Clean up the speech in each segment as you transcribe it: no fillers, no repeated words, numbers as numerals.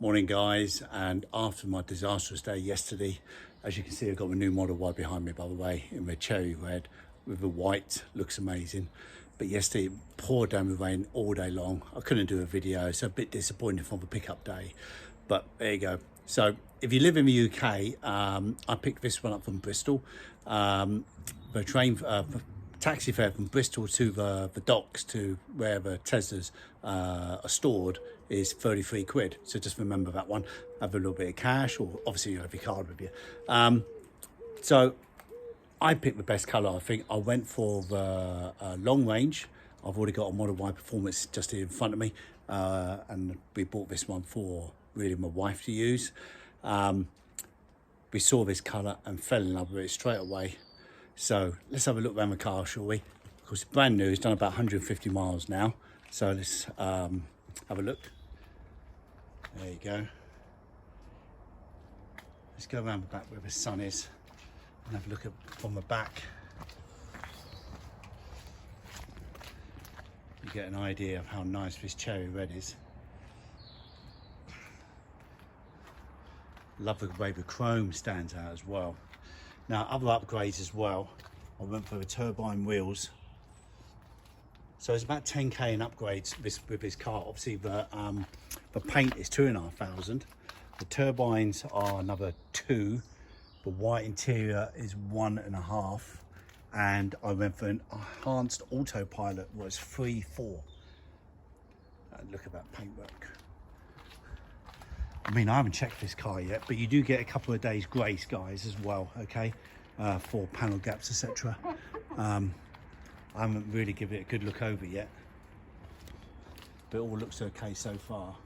Morning guys, and after my disastrous day yesterday, as you can see I've got my new Model Y behind me, by the way, in the cherry red with the white. Looks amazing. But yesterday it poured down with rain all day long. I couldn't do a video, so a bit disappointed from the pickup day, but there you go. So if you live in the UK, I picked this one up from Bristol. The train taxi fare from Bristol to the docks to where the Teslas are stored is 33 quid. So just remember that one. Have a little bit of cash, or obviously you have your card with you. So I picked the best colour. I think I went for the long range. I've already got a Model Y Performance just here in front of me, and we bought this one for really my wife to use. We saw this colour and fell in love with it straight away. So let's have a look around the car, shall we? Of course, it's brand new. It's done about 150 miles now. So let's have a look. There you go. Let's go around the back where the sun is and have a look at from the back. You get an idea of how nice this cherry red is. Love the way the chrome stands out as well. Now, other upgrades as well. I went for the turbine wheels. So it's about 10k in upgrades with this car. Obviously, the paint is 2,500. The turbines are another 2. The white interior is 1.5. And I went for an enhanced autopilot, was 3.4. Look at that paintwork. I mean, I haven't checked this car yet, but you do get a couple of days grace, guys, as well, okay, for panel gaps, etc. I haven't really given it a good look over yet, but it all looks okay so far.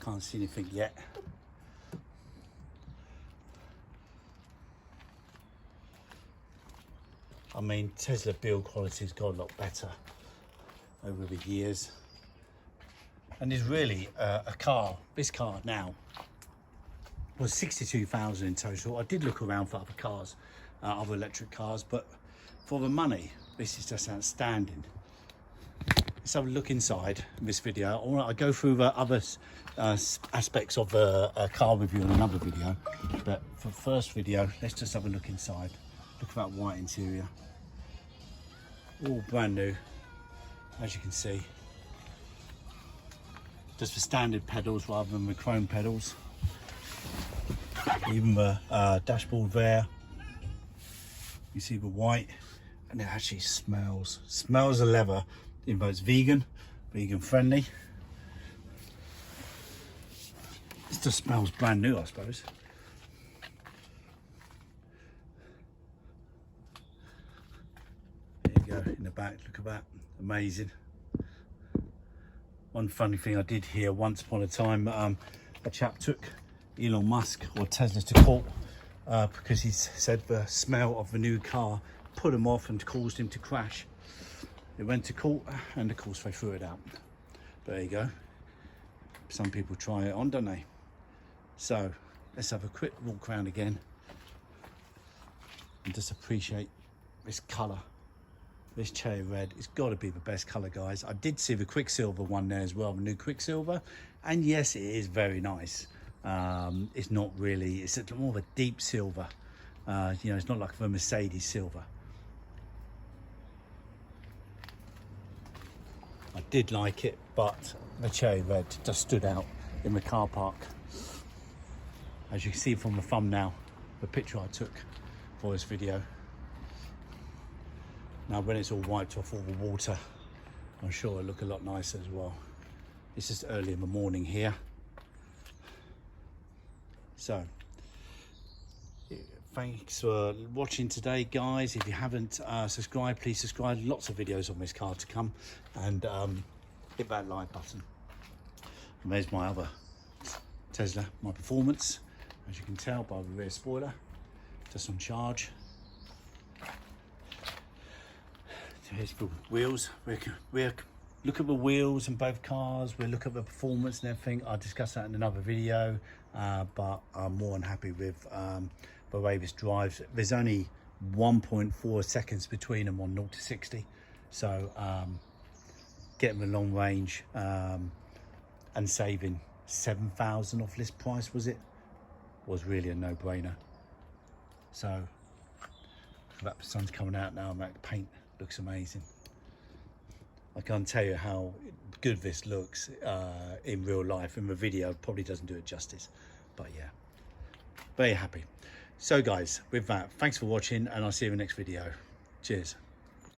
Can't see anything yet. I mean, Tesla build quality's got a lot better over the years. And there's really a car, this car now was 62,000 in total. I did look around for other cars, other electric cars, but for the money, this is just outstanding. Let's have a look inside this video. I'll go through the other aspects of the car review in another video, but for the first video, let's just have a look inside. Look at that white interior. All brand new, as you can see. Just the standard pedals rather than the chrome pedals. Even the dashboard there. You see the white, and it actually smells of leather. Even though it's vegan friendly. It just smells brand new, I suppose. There you go, in the back, look at that, amazing. One funny thing I did hear once upon a time, a chap took Elon Musk or Tesla to court because he said the smell of the new car put him off and caused him to crash. It went to court and of course they threw it out. But there you go. Some people try it on, don't they? So let's have a quick walk around again and just appreciate this colour. This cherry red, it's got to be the best colour, guys. I did see the Quicksilver one there as well, the new Quicksilver, and yes, it is very nice. It's not really, it's more of a deep silver. You know, it's not like the Mercedes silver. I did like it, but the cherry red just stood out in the car park. As you can see from the thumbnail, the picture I took for this video. Now when it's all wiped off all the water, I'm sure it'll look a lot nicer as well. It's just early in the morning here. So, thanks for watching today, guys. If you haven't subscribed, please subscribe. Lots of videos on this car to come, and hit that like button. And there's my other Tesla, my Performance, as you can tell by the rear spoiler, just on charge. Here's the wheels. We'll look at the wheels in both cars. We'll look at the performance and everything. I'll discuss that in another video, but I'm more than happy with the way this drives. There's only 1.4 seconds between them on 0 to 60, so getting the long range and saving 7,000 off list price, was really a no-brainer. So that sun's coming out now, the paint looks amazing. I can't tell you how good this looks in real life. In the video, probably doesn't do it justice, but yeah, very happy. So guys, with that, thanks for watching, and I'll see you in the next video. Cheers.